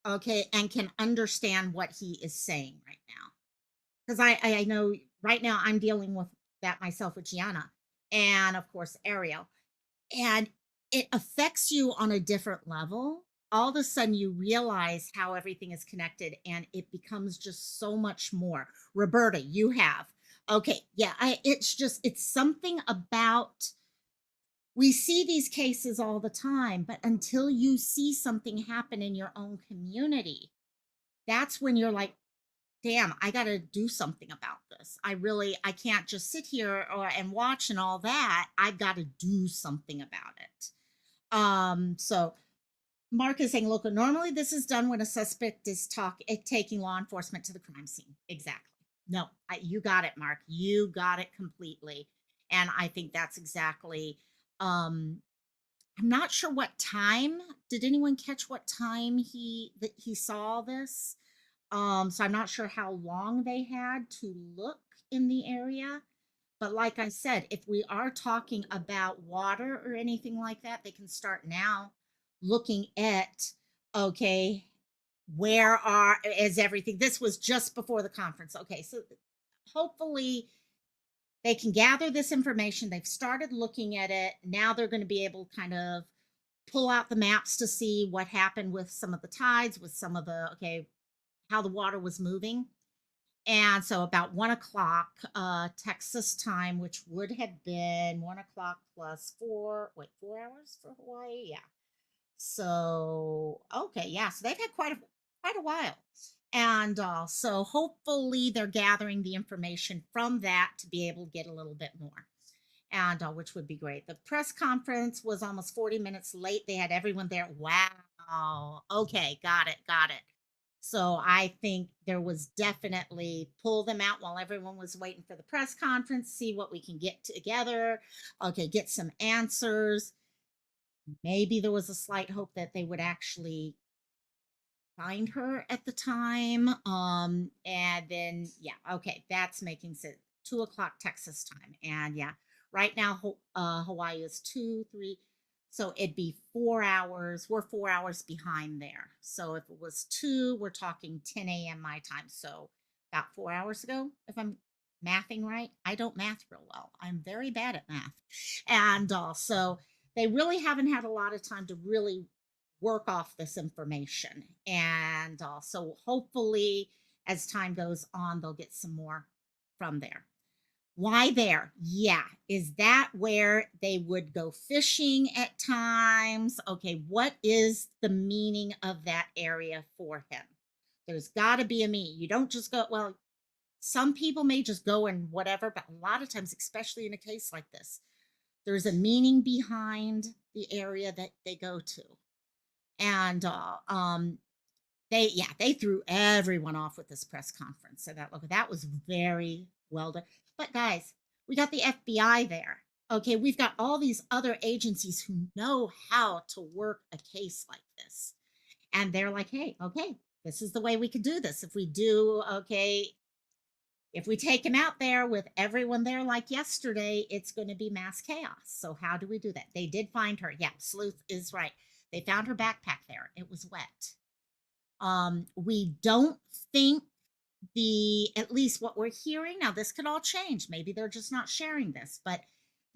Okay, and can understand what he is saying right now? Because I know right now I'm dealing with that myself with Gianna and of course Ariel. And it affects you on a different level. All of a sudden you realize how everything is connected and it becomes just so much more. Roberta, you have. Okay, yeah, it's something about, we see these cases all the time, but until you see something happen in your own community, that's when you're like, damn, I got to do something about this. I can't just sit here and watch and all that. I've got to do something about it. So Mark is saying, look, normally this is done when a suspect is taking law enforcement to the crime scene. Exactly. No, you got it, Mark. You got it completely. And I think that's exactly, I'm not sure what time. Did anyone catch what time he saw this? So I'm not sure how long they had to look in the area. But like I said, if we are talking about water or anything like that, they can start now looking at, okay, is everything? This was just before the conference. Okay, so hopefully they can gather this information. They've started looking at it. Now they're going to be able to kind of pull out the maps to see what happened with some of the tides, with some of the, okay, how the water was moving. And so about 1 o'clock Texas time, which would have been 1 o'clock plus 4 hours for Hawaii. Yeah. So okay, yeah. So they've had quite a while. And so hopefully they're gathering the information from that to be able to get a little bit more. And which would be great. The press conference was almost 40 minutes late. They had everyone there. Wow. Okay, got it, got it. So I think there was definitely pull them out while everyone was waiting for the press conference, see what we can get together. Okay, get some answers. Maybe there was a slight hope that they would actually find her at the time. And then yeah, okay, that's making sense. 2 o'clock Texas time, and yeah, right now Hawaii is 2, 3. So it'd be 4 hours. We're 4 hours behind there. So if it was 2, we're talking 10 a.m. my time. So about 4 hours ago, if I'm mathing right. I don't math real well. I'm very bad at math, and also they really haven't had a lot of time to really work off this information. And so hopefully, as time goes on, they'll get some more from there. Why there? Yeah. Is that where they would go fishing at times? Okay. What is the meaning of that area for him? There's got to be a meaning. You don't just go, well, some people may just go and whatever, but a lot of times, especially in a case like this, there's a meaning behind the area that they go to. And they threw everyone off with this press conference. So that was very well done. But guys, we got the FBI there. Okay, we've got all these other agencies who know how to work a case like this. And they're like, hey, okay, this is the way we could do this. If we do, okay, if we take him out there with everyone there like yesterday, it's going to be mass chaos. So how do we do that? They did find her. Yeah, Sleuth is right. They found her backpack there. It was wet. We don't think at least what we're hearing now, this could all change. Maybe they're just not sharing this, but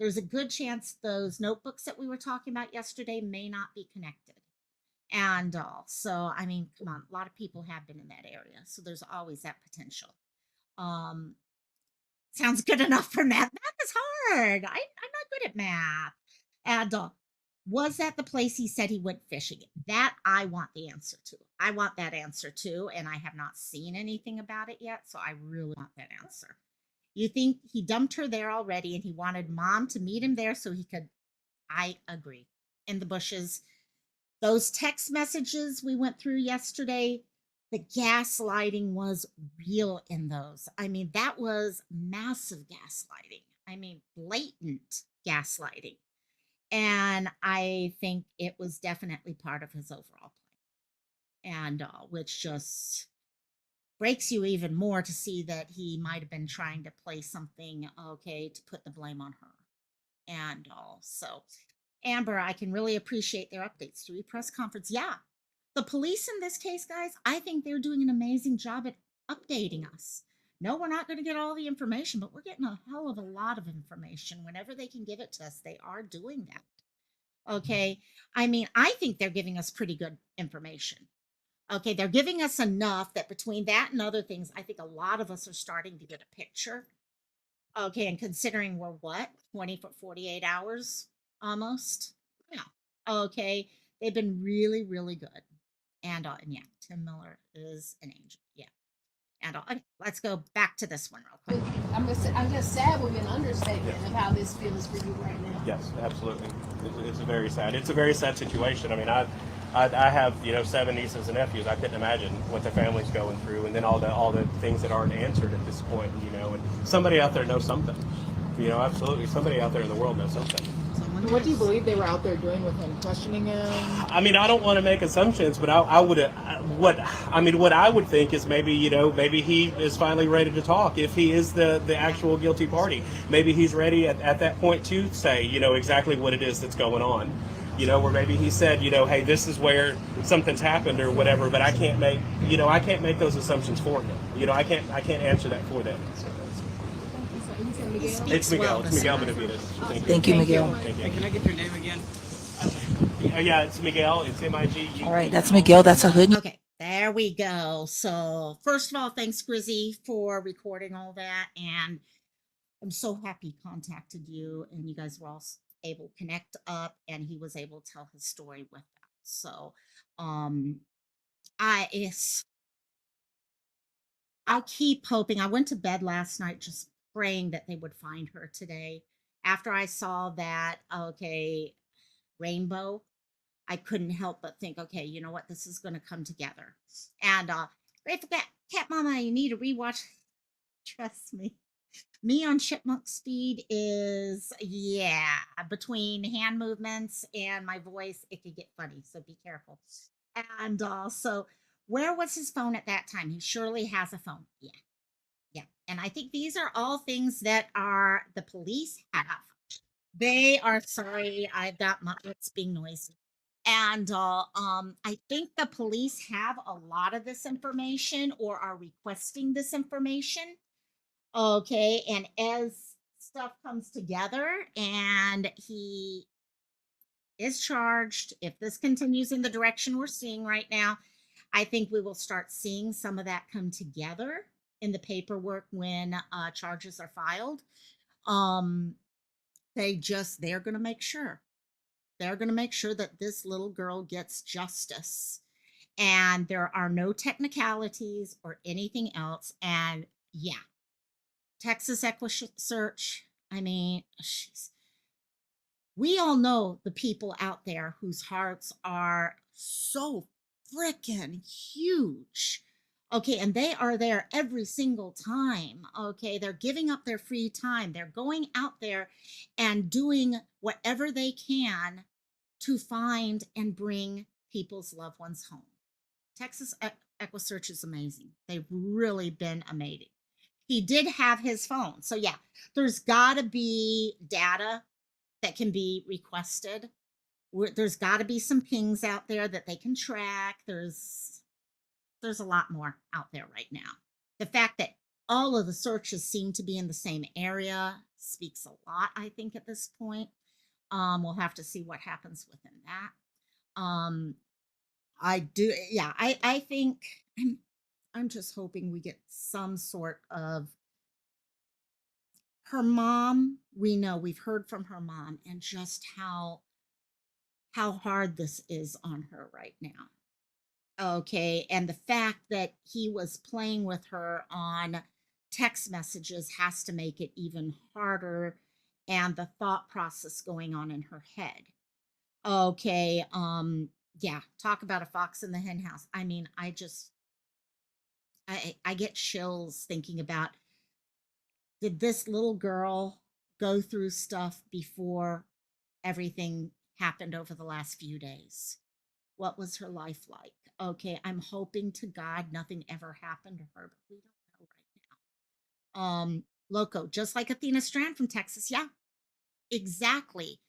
there's a good chance those notebooks that we were talking about yesterday may not be connected. And so, I mean, come on, a lot of people have been in that area. So there's always that potential. Um, Sounds good enough for math. Math is hard. I'm not good at math. And was that the place he said he went fishing? That I want the answer to. I want that answer too. And I have not seen anything about it yet. So I really want that answer. You think he dumped her there already and he wanted mom to meet him there so he could? I agree. In the bushes. Those text messages we went through yesterday, the gaslighting was real in those. I mean, that was massive gaslighting. I mean, blatant gaslighting. And I think it was definitely part of his overall plan. And which just, breaks you even more to see that he might have been trying to play something, okay, to put the blame on her and all. So, Amber, I can really appreciate their updates. 3 press conference. Yeah. The police in this case, guys, I think they're doing an amazing job at updating us. No, we're not going to get all the information, but we're getting a hell of a lot of information. Whenever they can give it to us, they are doing that. Okay. I mean, I think they're giving us pretty good information. Okay. They're giving us enough that between that and other things, I think a lot of us are starting to get a picture. Okay, and considering we're what, 20 for 48 hours almost? Yeah. Okay. They've been really, really good. And yeah, Tim Miller is an angel. Yeah. Okay, let's go back to this one real quick. I'm just sad with an understatement of how this feels for you right now. Yes, absolutely. It's a very sad. It's a very sad situation. I mean, I have 7 nieces and nephews. I couldn't imagine what the family's going through, and then all the things that aren't answered at this point. And somebody out there knows something. Absolutely, somebody out there in the world knows something. What do you believe they were out there doing with him? Questioning him? I mean, I don't want to make assumptions, but I would what I would think is maybe he is finally ready to talk. If he is the actual guilty party, maybe he's ready at that point to say exactly what it is that's going on. Or maybe he said, hey, this is where something's happened or whatever. But I can't make those assumptions for him. I can't answer that for them. So it's Miguel. It's Miguel Benavides. Thank you, Miguel. Thank you. Hey, can I get your name again? Yeah, it's Miguel. It's MIG. All right, that's Miguel. That's a hood. Okay, there we go. So, first of all, thanks, Grizzy, for recording all that. And I'm so happy he contacted you and you guys were all able to connect up and he was able to tell his story with that. So, I is I keep hoping. I went to bed last night just praying that they would find her today. After I saw that, okay, rainbow, I couldn't help but think, okay, you know what? This is going to come together. And Grateful Cat Mama, you need to rewatch. Trust me. Me on Chipmunk Speed is, yeah, between hand movements and my voice, it could get funny. So be careful. And so, where was his phone at that time? He surely has a phone. Yeah. Yeah. And I think these are all things that are the police have. They are sorry. I've got my it's being noisy. And I think the police have a lot of this information or are requesting this information. Okay. And as stuff comes together and he is charged, if this continues in the direction we're seeing right now, I think we will start seeing some of that come together in the paperwork when charges are filed. Um, they're going to make sure. They're going to make sure that this little girl gets justice. And there are no technicalities or anything else. And yeah, Texas Equus Search. I mean, we all know the people out there whose hearts are so freaking huge. Okay, and they are there every single time. Okay, they're giving up their free time. They're going out there and doing whatever they can to find and bring people's loved ones home. Texas Equisearch is amazing. They've really been amazing. He did have his phone. So yeah, there's got to be data that can be requested. There's got to be some pings out there that they can track. There's a lot more out there right now. The fact that all of the searches seem to be in the same area speaks a lot, I think, at this point. We'll have to see what happens within that. I do, yeah, I think I'm just hoping we get some sort of her mom. We know we've heard from her mom and just how hard this is on her right now. Okay, and the fact that he was playing with her on text messages has to make it even harder, and the thought process going on in her head. Okay, yeah, talk about a fox in the hen house. I mean, I get chills thinking about, did this little girl go through stuff before everything happened over the last few days? What was her life like? Okay, I'm hoping to God nothing ever happened to her, but we don't know right now. Loco, just like Athena Strand from Texas. Yeah, exactly.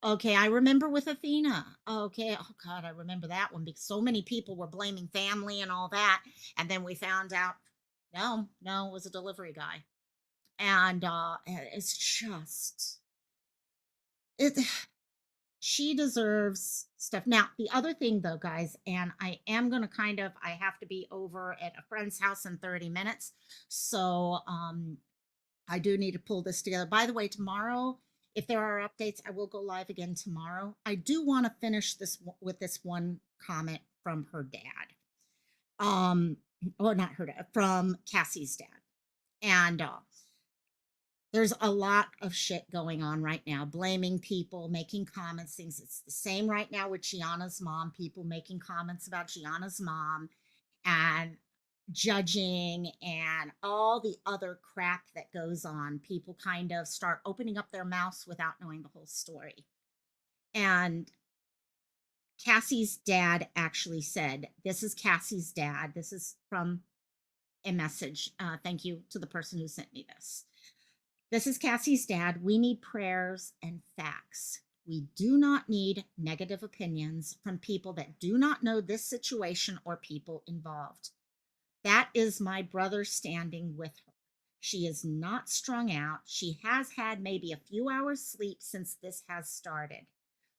Okay, I remember with Athena. Okay, oh God, I remember that one because so many people were blaming family and all that. And then we found out no, no, it was a delivery guy. And it's just it she deserves stuff. Now, the other thing though, guys, and I am gonna I have to be over at a friend's house in 30 minutes. So I do need to pull this together. By the way, tomorrow, if there are updates, I will go live again tomorrow. I do want to finish this with this one comment from her dad. Um, or not her dad, from Cassie's dad. And there's a lot of shit going on right now, blaming people, making comments, things. It's the same right now with Gianna's mom, people making comments about Gianna's mom and judging and all the other crap that goes on. People kind of start opening up their mouths without knowing the whole story. And Cassie's dad actually said, this is Cassie's dad. This is from a message. Thank you to the person who sent me this. This is Cassie's dad. We need prayers and facts. We do not need negative opinions from people that do not know this situation or people involved. That is my brother standing with her. She is not strung out. She has had maybe a few hours sleep since this has started.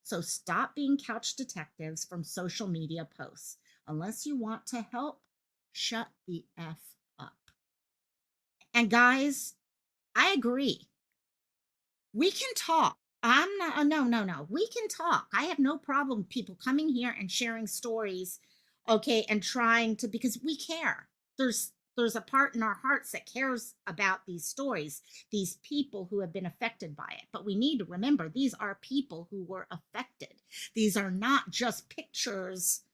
So stop being couch detectives from social media posts. Unless you want to help, shut the F up. And guys, I agree. We can talk. I'm not, no, no, no. We can talk. I have no problem with people coming here and sharing stories, okay, and trying to, because we care. There's a part in our hearts that cares about these stories, these people who have been affected by it. But we need to remember these are people who were affected. These are not just pictures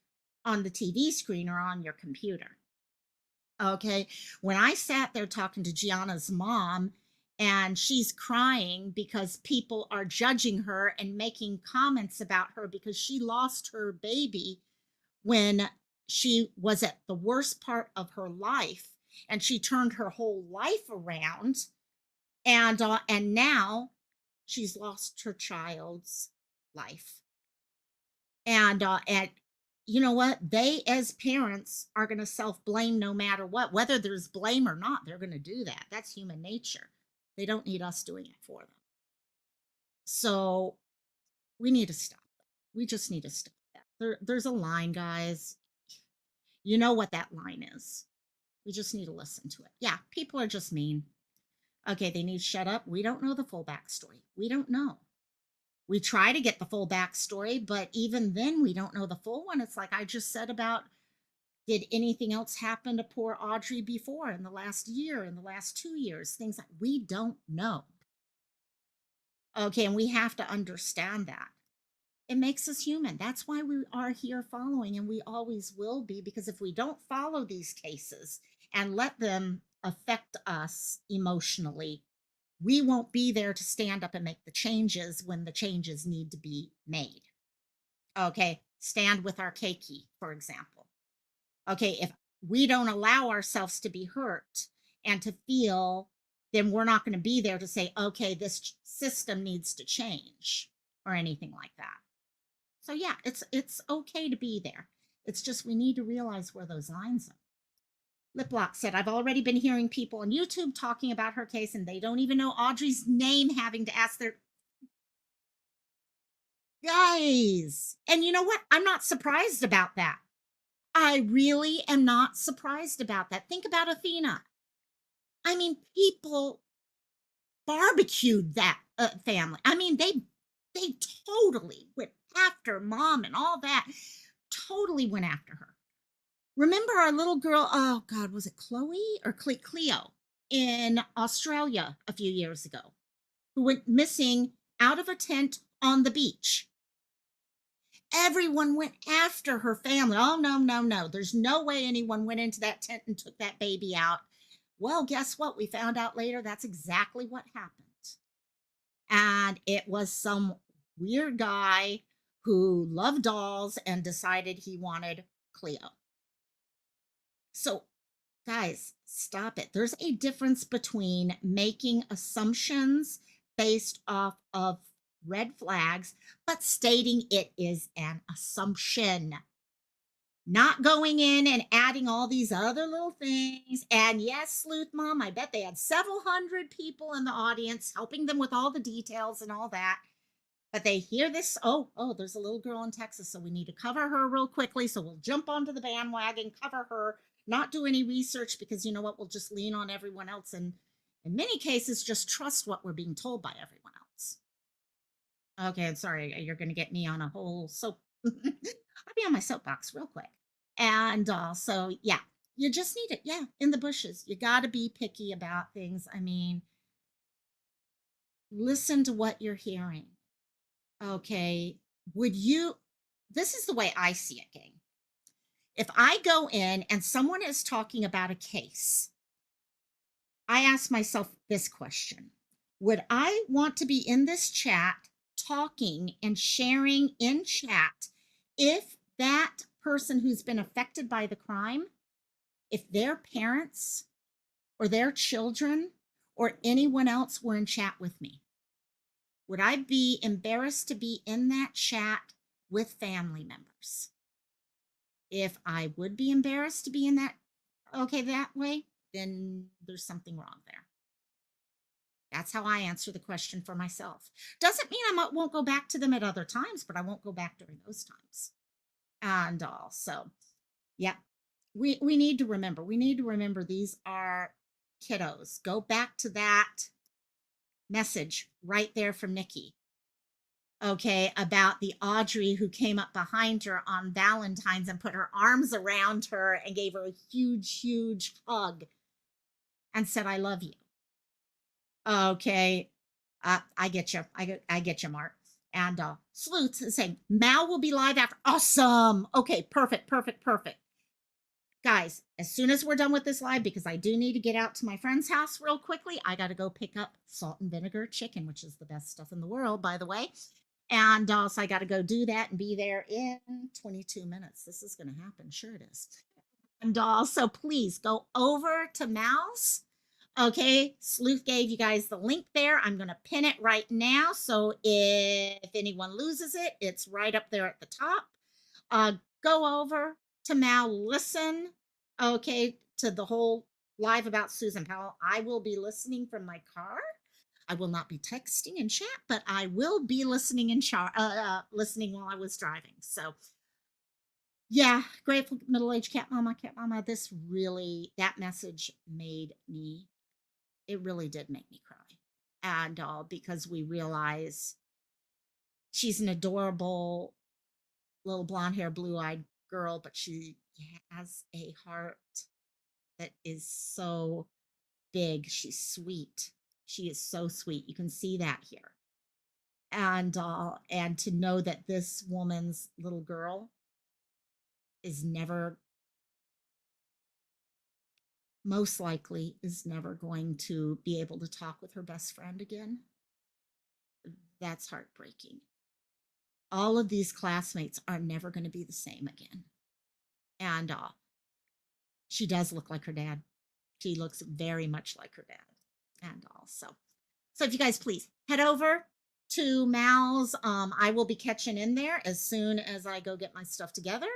on the TV screen or on your computer. Okay. When I sat there talking to Gianna's mom and she's crying because people are judging her and making comments about her because she lost her baby when she was at the worst part of her life and she turned her whole life around and now she's lost her child's life and you know what, they as parents are going to self-blame no matter what, whether there's blame or not. They're going to do that. That's human nature. They don't need us doing it for them. So we need to stop that. We just need to stop that. There's a line, guys. You know what that line is. We just need to listen to it. Yeah, people are just mean. Okay, they need to shut up. We don't know the full backstory. We don't know. We try to get the full backstory, but even then we don't know the full one. It's like I just said about, did anything else happen to poor Audrey before in the last year, in the last 2 years? Things like we don't know. Okay, and we have to understand that. It makes us human. That's why we are here following, and we always will be, because if we don't follow these cases and let them affect us emotionally, we won't be there to stand up and make the changes when the changes need to be made. Okay, stand with our keiki, for example. Okay, if we don't allow ourselves to be hurt and to feel, then we're not going to be there to say, okay, this system needs to change or anything like that. So yeah, it's okay to be there. It's just we need to realize where those lines are. Liplock said, I've already been hearing people on YouTube talking about her case and they don't even know Audrey's name, having to ask their guys. And you know what? I'm not surprised about that. I really am not surprised about that. Think about Athena. I mean, people barbecued that family. I mean, they totally went after mom and all that. Totally went after her. Remember our little girl? Oh God, was it Chloe or Cleo in Australia a few years ago, who went missing out of a tent on the beach? Everyone went after her family. Oh, no, no, no. There's no way anyone went into that tent and took that baby out. Well, guess what? We found out later that's exactly what happened. And it was some weird guy who loved dolls and decided he wanted Cleo. So, guys, stop it. There's a difference between making assumptions based off of red flags, but stating it is an assumption. Not going in and adding all these other little things. And yes, Sleuth Mom, I bet they had several hundred people in the audience helping them with all the details and all that. But they hear this, oh, there's a little girl in Texas, so we need to cover her real quickly. So we'll jump onto the bandwagon, cover her, not do any research, because you know what? We'll just lean on everyone else. And in many cases, just trust what we're being told by everyone else. Okay, I'm sorry. You're going to get me on a whole soap. I'll be on my soapbox real quick. And so, yeah, you just need it. Yeah, in the bushes. You got to be picky about things. I mean, listen to what you're hearing. Okay. This is the way I see it, gang. If I go in and someone is talking about a case, I ask myself this question: would I want to be in this chat talking and sharing in chat if that person who's been affected by the crime, if their parents or their children or anyone else were in chat with me? Would I be embarrassed to be in that chat with family members? If I would be embarrassed to be in that way, then there's something wrong there. That's how I answer the question for myself. Doesn't mean I won't go back to them at other times, but I won't go back during those times. And also, yeah, we need to remember. We need to remember these are kiddos. Go back to that message right there from Nikki. Okay, about the Audrii who came up behind her on Valentine's and put her arms around her and gave her a huge, huge hug and said, "I love you." Okay, I get you. I get you, Mark. And Sleuth is saying Mal will be live after. Awesome. Okay, perfect. Guys, as soon as we're done with this live, because I do need to get out to my friend's house real quickly, I got to go pick up salt and vinegar chicken, which is the best stuff in the world, by the way. And so I got to go do that and be there in 22 minutes. This is going to happen. Sure it is. And also, please go over to Mal's. Okay, Sleuth gave you guys the link there. I'm going to pin it right now. So if anyone loses it, it's right up there at the top. Go over to Mal, listen, okay, to the whole live about Susan Powell. I will be listening from my car. I will not be texting in chat, but I will be listening listening while I was driving. So yeah, grateful middle-aged cat mama. That message made me, it really did make me cry. And because we realize she's an adorable little blonde hair, blue-eyed girl, but she has a heart that is so big. She's sweet. She is so sweet. You can see that here. And to know that this woman's little girl is never, most likely is never going to be able to talk with her best friend again. That's heartbreaking. All of these classmates are never going to be the same again. And she does look like her dad. She looks very much like her dad. And also, so if you guys please head over to Mal's, I will be catching in there as soon as I go get my stuff together.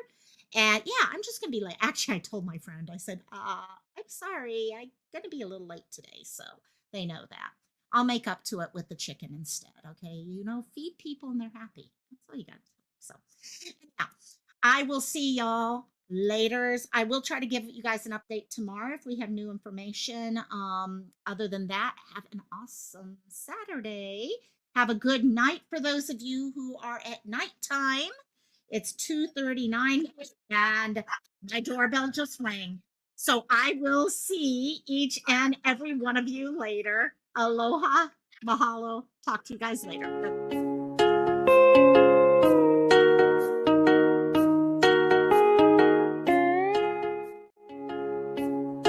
And yeah, I'm just gonna be late. Actually, I told my friend, I said, I'm sorry, I'm gonna be a little late today, so they know that. I'll make up to it with the chicken instead. Okay, you know, feed people and they're happy. That's all you got to do. So yeah, I will see y'all later. I will try to give you guys an update tomorrow if we have new information. Other than that, have an awesome Saturday. Have a good night for those of you who are at nighttime. It's 2:39 and my doorbell just rang. So I will see each and every one of you later. Aloha, mahalo. Talk to you guys later.